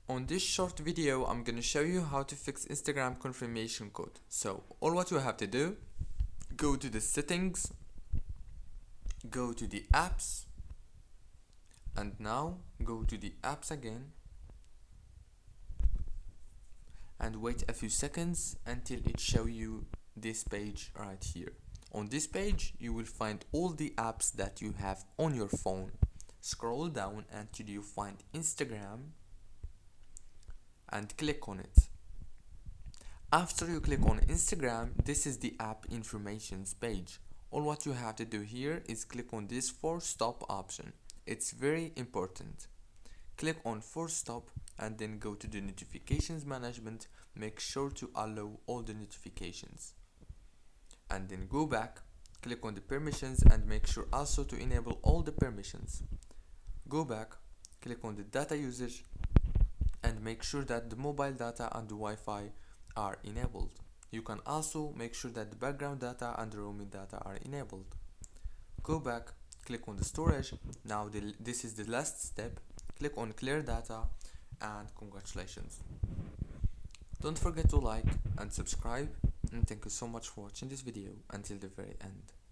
On this short video, I'm gonna show you how to fix Instagram confirmation code. So, all what you have to do, go to the settings, go to the apps, and now go to the apps again, and wait a few seconds until it show you this page right here. On this page, you will find all the apps that you have on your phone. Scroll down until you find Instagram and click on it. After you click on Instagram, this is the app informations page. All what you have to do here is click on this force stop option. It's very important. Click on force stop and then go to the notifications management. Make sure to allow all the notifications. And then go back, click on the permissions and make sure also to enable all the permissions. Go back, click on the data usage and make sure that the mobile data and the Wi-Fi are enabled. You can also make sure that the background data and the roaming data are enabled. Go back, click on the storage. Now this is the last step. Click on clear data and congratulations. Don't forget to like and subscribe, and thank you so much for watching this video until the very end.